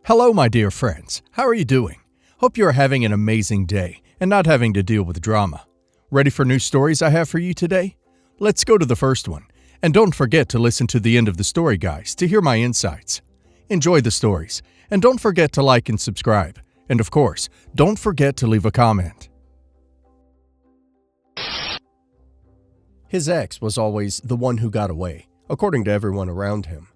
Hello, my dear friends. How are you doing? Hope you are having an amazing day and not having to deal with drama. Ready for new stories I have for you today? Let's go to the first one. And don't forget to listen to the end of the story, guys, to hear my insights. Enjoy the stories. And don't forget to like and subscribe. And of course, don't forget to leave a comment. His ex was always the one who got away, according to everyone around him.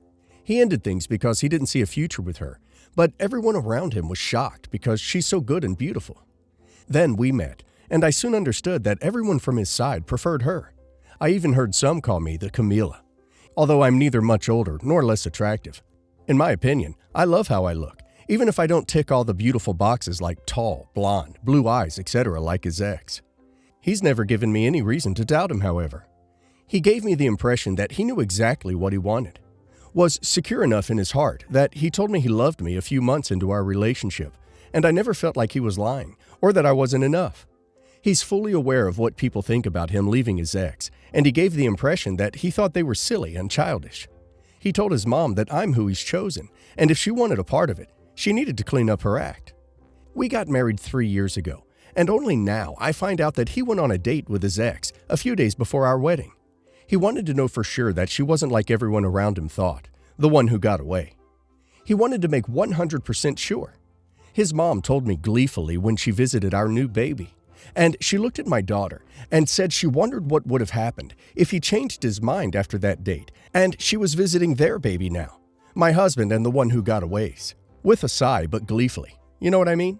He ended things because he didn't see a future with her, but everyone around him was shocked because she's so good and beautiful. Then we met, and I soon understood that everyone from his side preferred her. I even heard some call me the Camilla, although I'm neither much older nor less attractive. In my opinion, I love how I look, even if I don't tick all the beautiful boxes like tall, blonde, blue eyes, etc. like his ex. He's never given me any reason to doubt him, however. He gave me the impression that he knew exactly what he wanted, was secure enough in his heart that he told me he loved me a few months into our relationship, and I never felt like he was lying or that I wasn't enough. He's fully aware of what people think about him leaving his ex, and he gave the impression that he thought they were silly and childish. He told his mom that I'm who he's chosen, and if she wanted a part of it, she needed to clean up her act. We got married 3 years ago, and only now I find out that he went on a date with his ex a few days before our wedding. He wanted to know for sure that she wasn't like everyone around him thought, the one who got away. He wanted to make 100% sure. His mom told me gleefully when she visited our new baby, and she looked at my daughter and said she wondered what would have happened if he changed his mind after that date, and she was visiting their baby now, my husband and the one who got away's, with a sigh but gleefully. You know what I mean?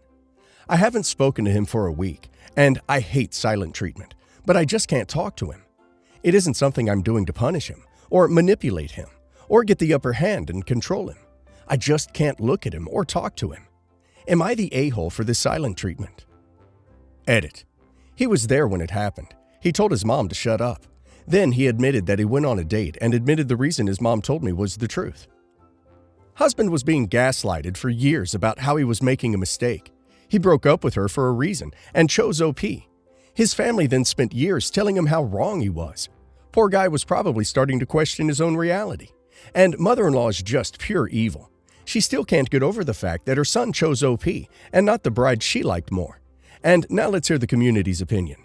I haven't spoken to him for a week, and I hate silent treatment, but I just can't talk to him. It isn't something I'm doing to punish him, or manipulate him, or get the upper hand and control him. I just can't look at him or talk to him. Am I the a-hole for this silent treatment? Edit. He was there when it happened. He told his mom to shut up. Then he admitted that he went on a date and admitted the reason his mom told me was the truth. Husband was being gaslighted for years about how he was making a mistake. He broke up with her for a reason and chose OP. His family then spent years telling him how wrong he was. Poor guy was probably starting to question his own reality. And mother-in-law is just pure evil. She still can't get over the fact that her son chose OP and not the bride she liked more. And now let's hear the community's opinion.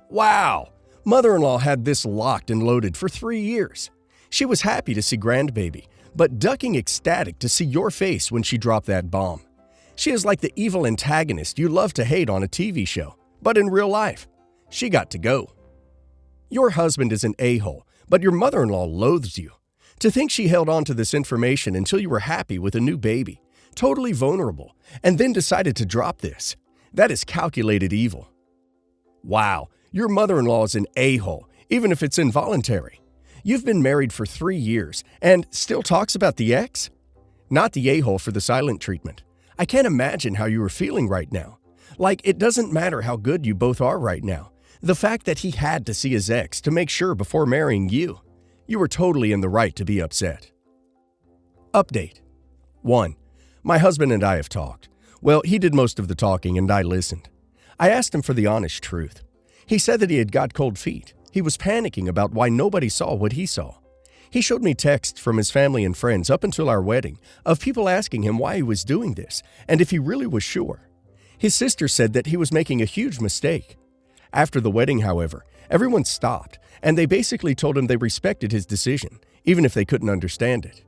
Wow! Mother-in-law had this locked and loaded for 3 years. She was happy to see grandbaby, but ducking ecstatic to see your face when she dropped that bomb. She is like the evil antagonist you love to hate on a TV show. But in real life, she got to go. Your husband is an a-hole, but your mother-in-law loathes you. To think she held on to this information until you were happy with a new baby, totally vulnerable, and then decided to drop this. That is calculated evil. Wow, your mother-in-law is an a-hole, even if it's involuntary. You've been married for 3 years and still talks about the ex? Not the a-hole for the silent treatment. I can't imagine how you are feeling right now. Like, it doesn't matter how good you both are right now. The fact that he had to see his ex to make sure before marrying you. You were totally in the right to be upset. Update. 1. My husband and I have talked. Well, he did most of the talking and I listened. I asked him for the honest truth. He said that he had got cold feet. He was panicking about why nobody saw what he saw. He showed me texts from his family and friends up until our wedding of people asking him why he was doing this and if he really was sure. His sister said that he was making a huge mistake. After the wedding, however, everyone stopped, and they basically told him they respected his decision, even if they couldn't understand it.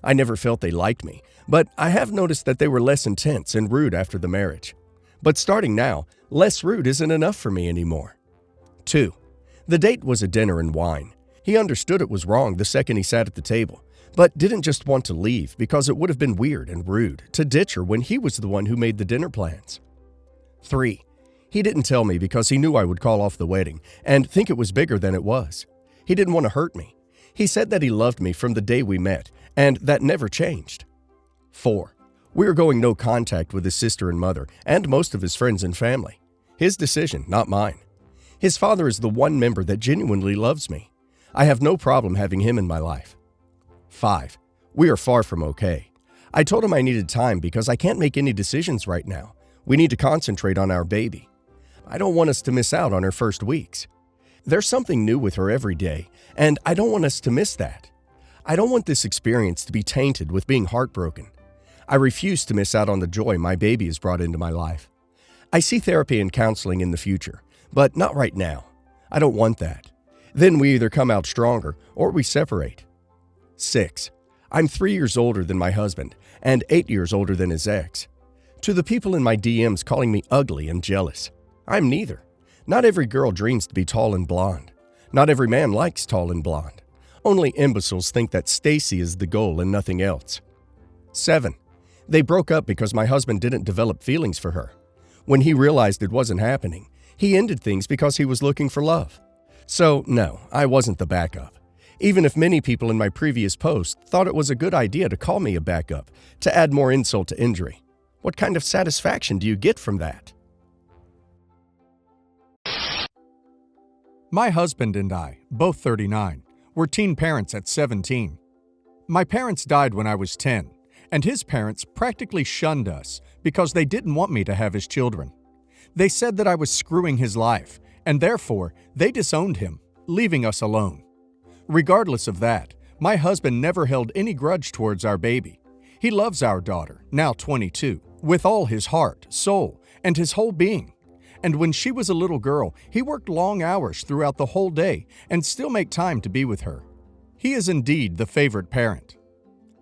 I never felt they liked me, but I have noticed that they were less intense and rude after the marriage. But starting now, less rude isn't enough for me anymore. 2. The date was a dinner and wine. He understood it was wrong the second he sat at the table, but didn't just want to leave because it would have been weird and rude to ditch her when he was the one who made the dinner plans. 3. He didn't tell me because he knew I would call off the wedding and think it was bigger than it was. He didn't want to hurt me. He said that he loved me from the day we met, and that never changed. 4. We are going no contact with his sister and mother and most of his friends and family. His decision, not mine. His father is the one member that genuinely loves me. I have no problem having him in my life. 5. We are far from okay. I told him I needed time because I can't make any decisions right now. We need to concentrate on our baby. I don't want us to miss out on her first weeks. There's something new with her every day, and I don't want us to miss that. I don't want this experience to be tainted with being heartbroken. I refuse to miss out on the joy my baby has brought into my life. I see therapy and counseling in the future, but not right now. I don't want that. Then we either come out stronger or we separate. 6. I'm 3 years older than my husband and 8 years older than his ex. To the people in my DMs calling me ugly and jealous, I'm neither. Not every girl dreams to be tall and blonde. Not every man likes tall and blonde. Only imbeciles think that Stacy is the goal and nothing else. 7. They broke up because my husband didn't develop feelings for her. When he realized it wasn't happening, he ended things because he was looking for love. So, no, I wasn't the backup. Even if many people in my previous post thought it was a good idea to call me a backup, to add more insult to injury. What kind of satisfaction do you get from that? My husband and I, both 39, were teen parents at 17. My parents died when I was 10, and his parents practically shunned us because they didn't want me to have his children. They said that I was screwing his life, and therefore they disowned him, leaving us alone. Regardless of that, my husband never held any grudge towards our baby. He loves our daughter, now 22, with all his heart, soul, and his whole being. And when she was a little girl, he worked long hours throughout the whole day and still make time to be with her. He is indeed the favorite parent.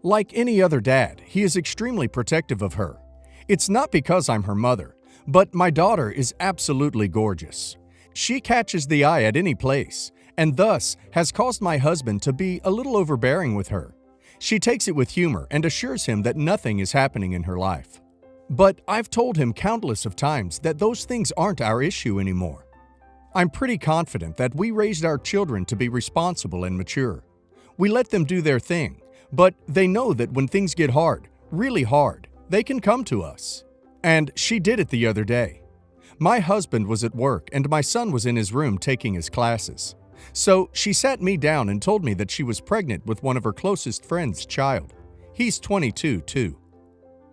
Like any other dad, he is extremely protective of her. It's not because I'm her mother, but my daughter is absolutely gorgeous. She catches the eye at any place, and thus has caused my husband to be a little overbearing with her. She takes it with humor and assures him that nothing is happening in her life. But I've told him countless of times that those things aren't our issue anymore. I'm pretty confident that we raised our children to be responsible and mature. We let them do their thing, but they know that when things get hard, really hard, they can come to us. And she did it the other day. My husband was at work and my son was in his room taking his classes. So she sat me down and told me that she was pregnant with one of her closest friend's child. He's 22 too.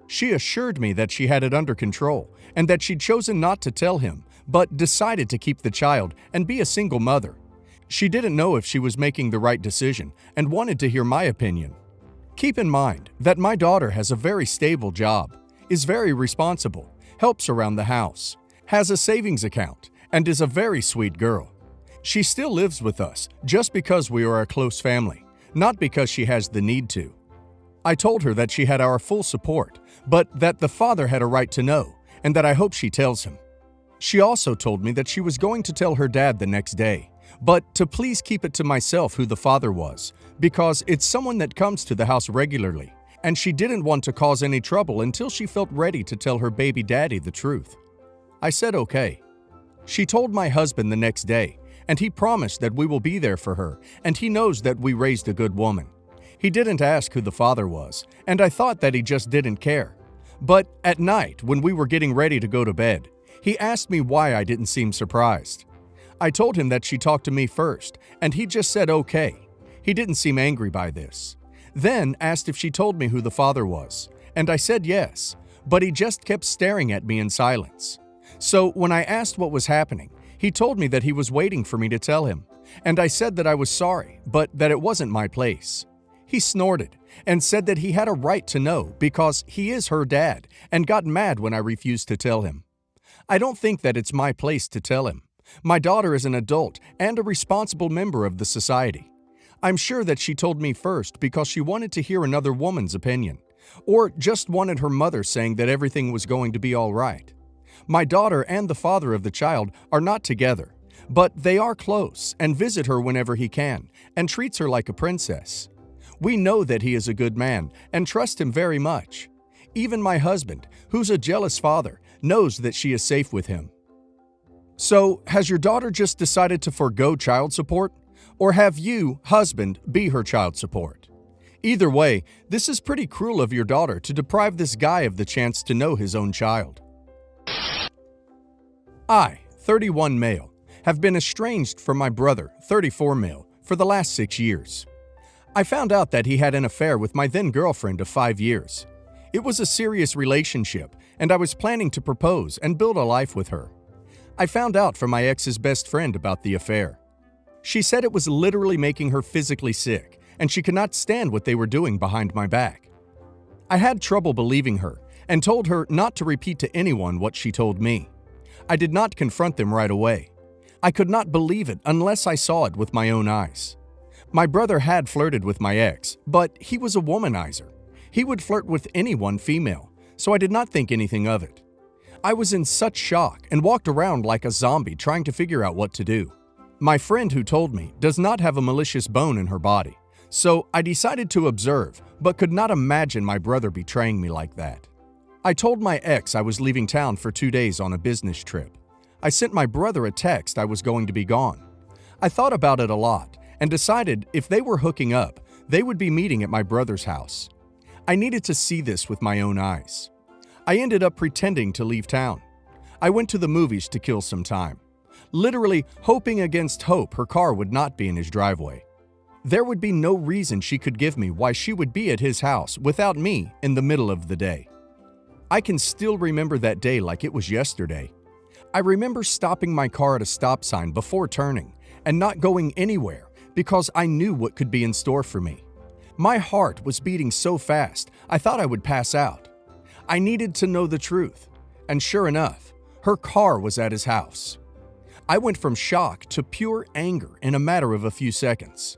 She assured me that she had it under control and that she'd chosen not to tell him, but decided to keep the child and be a single mother. She didn't know if she was making the right decision and wanted to hear my opinion. Keep in mind that my daughter has a very stable job, is very responsible, helps around the house, has a savings account, and is a very sweet girl. She still lives with us just because we are a close family, not because she has the need to. I told her that she had our full support, but that the father had a right to know, and that I hope she tells him. She also told me that she was going to tell her dad the next day, but to please keep it to myself who the father was, because it's someone that comes to the house regularly, and she didn't want to cause any trouble until she felt ready to tell her baby daddy the truth. I said okay. She told my husband the next day, and he promised that we will be there for her, and he knows that we raised a good woman. He didn't ask who the father was, and I thought that he just didn't care. But at night, when we were getting ready to go to bed, he asked me why I didn't seem surprised. I told him that she talked to me first, and he just said okay. He didn't seem angry by this. Then asked if she told me who the father was, and I said yes, but he just kept staring at me in silence. So when I asked what was happening, he told me that he was waiting for me to tell him, and I said that I was sorry, but that it wasn't my place. He snorted and said that he had a right to know because he is her dad and got mad when I refused to tell him. I don't think that it's my place to tell him. My daughter is an adult and a responsible member of the society. I'm sure that she told me first because she wanted to hear another woman's opinion, or just wanted her mother saying that everything was going to be all right. My daughter and the father of the child are not together, but they are close and visit her whenever he can and treats her like a princess. We know that he is a good man and trust him very much. Even my husband, who's a jealous father, knows that she is safe with him. So, has your daughter just decided to forgo child support? Or have you, husband, be her child support? Either way, this is pretty cruel of your daughter to deprive this guy of the chance to know his own child. I, 31 male, have been estranged from my brother, 34 male, for the last 6 years. I found out that he had an affair with my then girlfriend of 5 years. It was a serious relationship, and I was planning to propose and build a life with her. I found out from my ex's best friend about the affair. She said it was literally making her physically sick, and she could not stand what they were doing behind my back. I had trouble believing her and told her not to repeat to anyone what she told me. I did not confront them right away. I could not believe it unless I saw it with my own eyes. My brother had flirted with my ex, but he was a womanizer. He would flirt with anyone female, so I did not think anything of it. I was in such shock and walked around like a zombie trying to figure out what to do. My friend who told me does not have a malicious bone in her body, so I decided to observe, but could not imagine my brother betraying me like that. I told my ex I was leaving town for 2 days on a business trip. I sent my brother a text I was going to be gone. I thought about it a lot and decided if they were hooking up, they would be meeting at my brother's house. I needed to see this with my own eyes. I ended up pretending to leave town. I went to the movies to kill some time, literally hoping against hope her car would not be in his driveway. There would be no reason she could give me why she would be at his house without me in the middle of the day. I can still remember that day like it was yesterday. I remember stopping my car at a stop sign before turning and not going anywhere because I knew what could be in store for me. My heart was beating so fast I thought I would pass out. I needed to know the truth, and sure enough, her car was at his house. I went from shock to pure anger in a matter of a few seconds.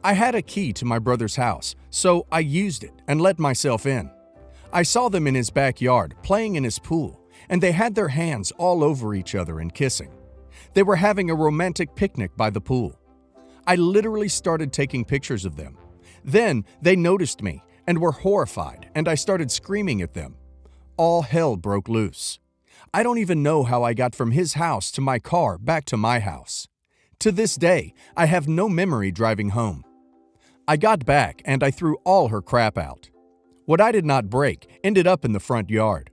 I had a key to my brother's house, so I used it and let myself in. I saw them in his backyard playing in his pool, and they had their hands all over each other and kissing. They were having a romantic picnic by the pool. I literally started taking pictures of them. Then they noticed me and were horrified, and I started screaming at them. All hell broke loose. I don't even know how I got from his house to my car back to my house. To this day, I have no memory driving home. I got back and I threw all her crap out. What I did not break ended up in the front yard.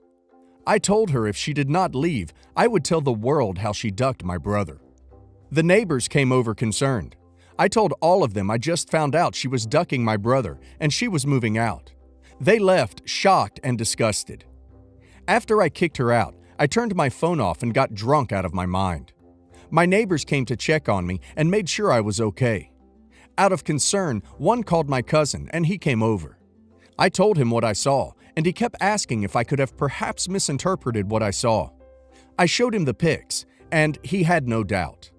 I told her if she did not leave, I would tell the world how she ducked my brother. The neighbors came over concerned. I told all of them I just found out she was ducking my brother and she was moving out. They left shocked and disgusted. After I kicked her out, I turned my phone off and got drunk out of my mind. My neighbors came to check on me and made sure I was okay. Out of concern, one called my cousin and he came over. I told him what I saw, and he kept asking if I could have perhaps misinterpreted what I saw. I showed him the pics, and he had no doubt.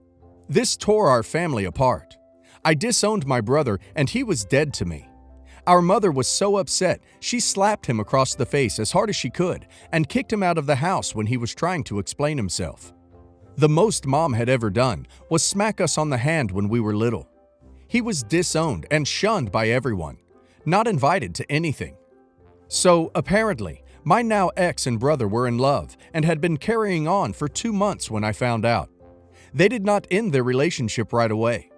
This tore our family apart. I disowned my brother, and he was dead to me. Our mother was so upset, she slapped him across the face as hard as she could and kicked him out of the house when he was trying to explain himself. The most Mom had ever done was smack us on the hand when we were little. He was disowned and shunned by everyone, not invited to anything. So, apparently, my now ex and brother were in love and had been carrying on for 2 months when I found out. They did not end their relationship right away.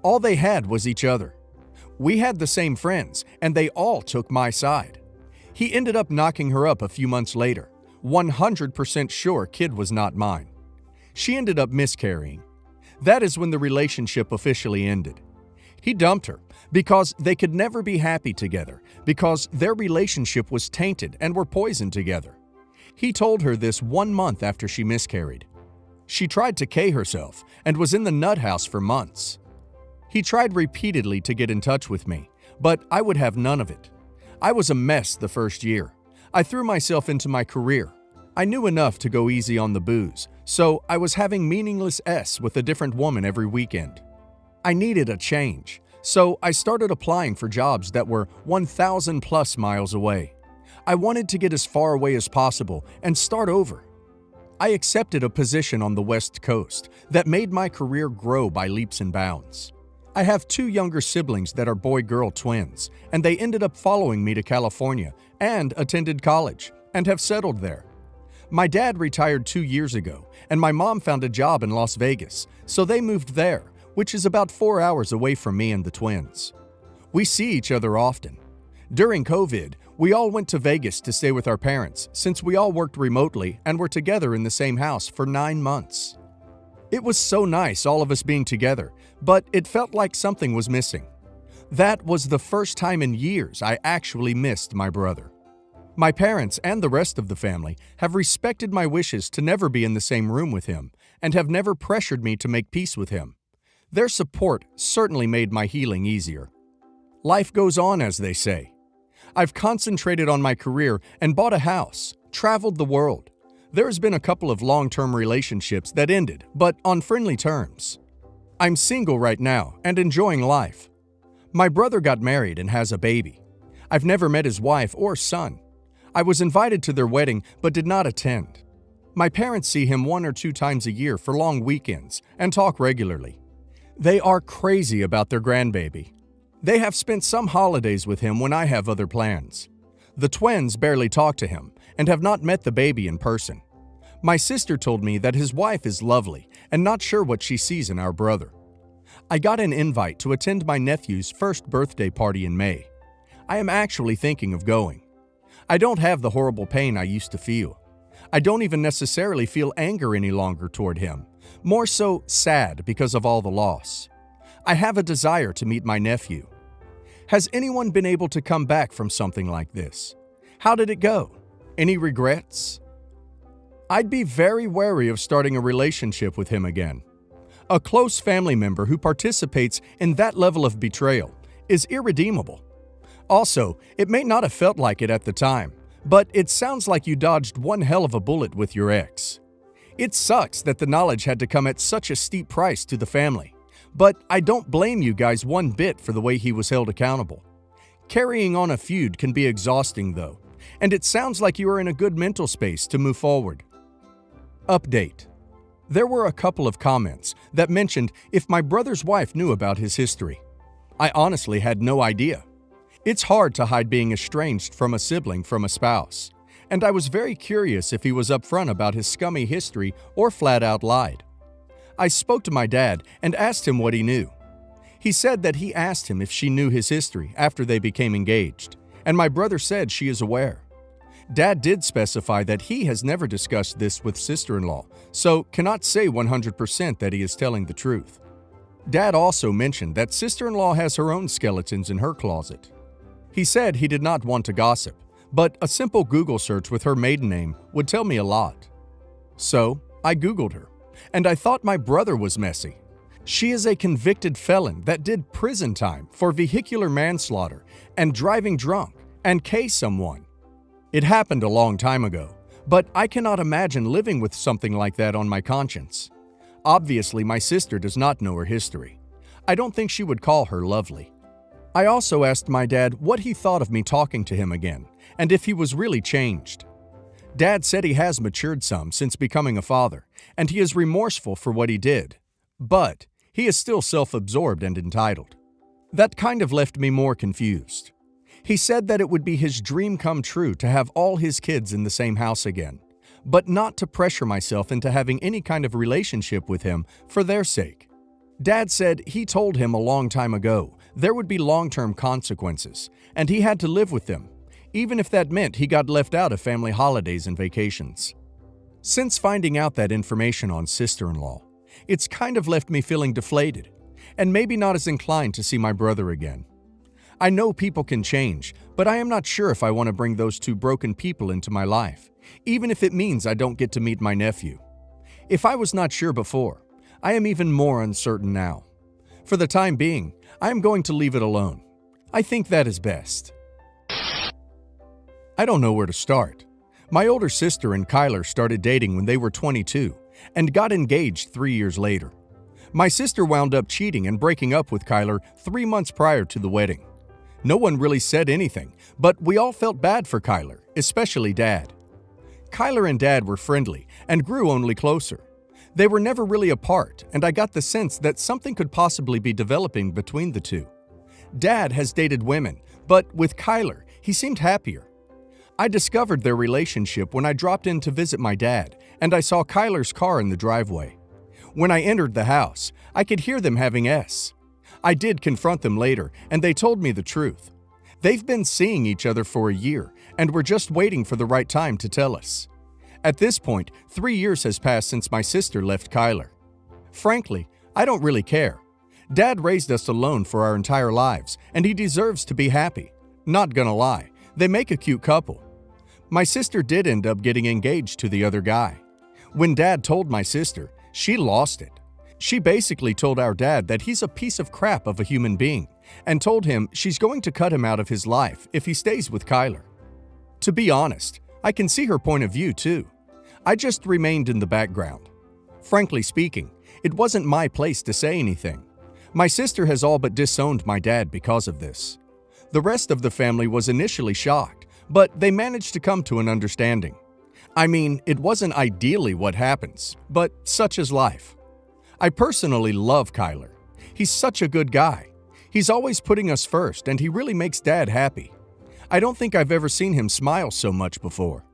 All they had was each other. We had the same friends, and they all took my side. He ended up knocking her up a few months later, 100% sure kid was not mine. She ended up miscarrying. That is when the relationship officially ended. He dumped her because they could never be happy together because their relationship was tainted and were poisoned together. He told her this 1 month after she miscarried. She tried to K herself and was in the nut house for months. He tried repeatedly to get in touch with me, but I would have none of it. I was a mess the first year. I threw myself into my career. I knew enough to go easy on the booze, so I was having meaningless S with a different woman every weekend. I needed a change, so I started applying for jobs that were 1,000 plus miles away. I wanted to get as far away as possible and start over. I accepted a position on the West Coast that made my career grow by leaps and bounds. I have 2 younger siblings that are boy-girl twins, and they ended up following me to California and attended college and have settled there. My dad retired 2 years ago, and my mom found a job in Las Vegas, so they moved there, which is about 4 hours away from me and the twins. We see each other often. During COVID, we all went to Vegas to stay with our parents since we all worked remotely and were together in the same house for 9 months. It was so nice all of us being together, but it felt like something was missing. That was the first time in years I actually missed my brother. My parents and the rest of the family have respected my wishes to never be in the same room with him and have never pressured me to make peace with him. Their support certainly made my healing easier. Life goes on, as they say. I've concentrated on my career and bought a house, traveled the world. There has been a couple of long-term relationships that ended, but on friendly terms. I'm single right now and enjoying life. My brother got married and has a baby. I've never met his wife or son. I was invited to their wedding but did not attend. My parents see him 1 or 2 times a year for long weekends and talk regularly. They are crazy about their grandbaby. They have spent some holidays with him when I have other plans. The twins barely talk to him and have not met the baby in person. My sister told me that his wife is lovely and not sure what she sees in our brother. I got an invite to attend my nephew's first birthday party in May. I am actually thinking of going. I don't have the horrible pain I used to feel. I don't even necessarily feel anger any longer toward him, more so sad because of all the loss. I have a desire to meet my nephew. Has anyone been able to come back from something like this? How did it go? Any regrets? I'd be very wary of starting a relationship with him again. A close family member who participates in that level of betrayal is irredeemable. Also, it may not have felt like it at the time, but it sounds like you dodged one hell of a bullet with your ex. It sucks that the knowledge had to come at such a steep price to the family, but I don't blame you guys one bit for the way he was held accountable. Carrying on a feud can be exhausting though, and it sounds like you are in a good mental space to move forward. Update. There were a couple of comments that mentioned if my brother's wife knew about his history. I honestly had no idea. It's hard to hide being estranged from a sibling from a spouse, and I was very curious if he was upfront about his scummy history or flat out lied. I spoke to my dad and asked him what he knew. He said that he asked him if she knew his history after they became engaged, and my brother said she is aware. Dad did specify that he has never discussed this with sister-in-law, so cannot say 100% that he is telling the truth. Dad also mentioned that sister-in-law has her own skeletons in her closet. He said he did not want to gossip, but a simple Google search with her maiden name would tell me a lot. So, I Googled her, and I thought my brother was messy. She is a convicted felon that did prison time for vehicular manslaughter and driving drunk and K someone. It happened a long time ago, but I cannot imagine living with something like that on my conscience. Obviously, my sister does not know her history. I don't think she would call her lovely. I also asked my dad what he thought of me talking to him again, and if he was really changed. Dad said he has matured some since becoming a father, and he is remorseful for what he did, but he is still self-absorbed and entitled. That kind of left me more confused. He said that it would be his dream come true to have all his kids in the same house again, but not to pressure myself into having any kind of relationship with him for their sake. Dad said he told him a long time ago there would be long-term consequences, and he had to live with them, even if that meant he got left out of family holidays and vacations. Since finding out that information on sister-in-law, it's kind of left me feeling deflated, and maybe not as inclined to see my brother again. I know people can change, but I am not sure if I want to bring those two broken people into my life, even if it means I don't get to meet my nephew. If I was not sure before, I am even more uncertain now. For the time being, I am going to leave it alone. I think that is best. I don't know where to start. My older sister and Kyler started dating when they were 22 and got engaged 3 years later. My sister wound up cheating and breaking up with Kyler 3 months prior to the wedding. No one really said anything, but we all felt bad for Kyler, especially Dad. Kyler and Dad were friendly and grew only closer. They were never really apart, and I got the sense that something could possibly be developing between the two. Dad has dated women, but with Kyler, he seemed happier. I discovered their relationship when I dropped in to visit my dad, and I saw Kyler's car in the driveway. When I entered the house, I could hear them having S. I did confront them later, and they told me the truth. They've been seeing each other for a year, and were just waiting for the right time to tell us. At this point, 3 years has passed since my sister left Kyler. Frankly, I don't really care. Dad raised us alone for our entire lives, and he deserves to be happy. Not gonna lie, they make a cute couple. My sister did end up getting engaged to the other guy. When Dad told my sister, she lost it. She basically told our dad that he's a piece of crap of a human being and told him she's going to cut him out of his life if he stays with Kyler. To be honest, I can see her point of view too. I just remained in the background. Frankly speaking, it wasn't my place to say anything. My sister has all but disowned my dad because of this. The rest of the family was initially shocked, but they managed to come to an understanding. I mean, it wasn't ideally what happens, but such is life. I personally love Kyler. He's such a good guy. He's always putting us first, and he really makes Dad happy. I don't think I've ever seen him smile so much before.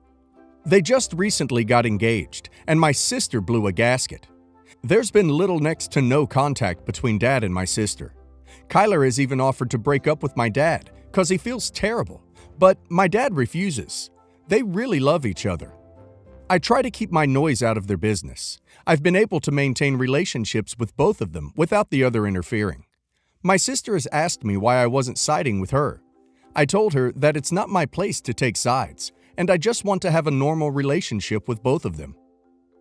They just recently got engaged, and my sister blew a gasket. There's been little next to no contact between Dad and my sister. Kyler has even offered to break up with my dad because he feels terrible, but my dad refuses. They really love each other. I try to keep my noise out of their business. I've been able to maintain relationships with both of them without the other interfering. My sister has asked me why I wasn't siding with her. I told her that it's not my place to take sides, and I just want to have a normal relationship with both of them.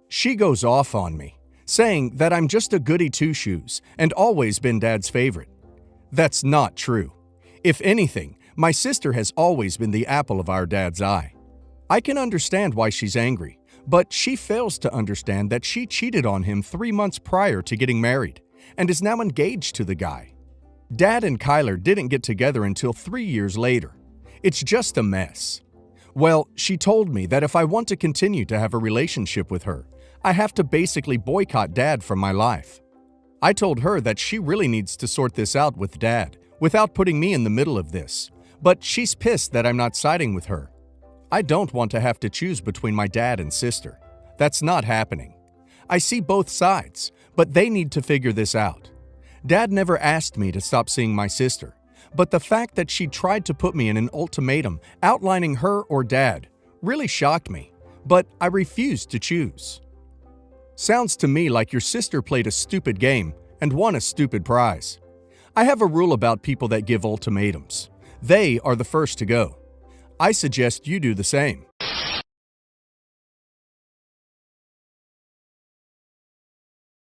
She goes off on me, saying that I'm just a goody two-shoes and always been Dad's favorite. That's not true. If anything, my sister has always been the apple of our dad's eye. I can understand why she's angry, but she fails to understand that she cheated on him 3 months prior to getting married and is now engaged to the guy. Dad and Kyler didn't get together until 3 years later. It's just a mess. Well, she told me that if I want to continue to have a relationship with her, I have to basically boycott Dad from my life. I told her that she really needs to sort this out with Dad without putting me in the middle of this, but she's pissed that I'm not siding with her. I don't want to have to choose between my dad and sister. That's not happening. I see both sides, but they need to figure this out. Dad never asked me to stop seeing my sister, but the fact that she tried to put me in an ultimatum outlining her or Dad really shocked me, but I refused to choose. Sounds to me like your sister played a stupid game and won a stupid prize. I have a rule about people that give ultimatums. They are the first to go. I suggest you do the same.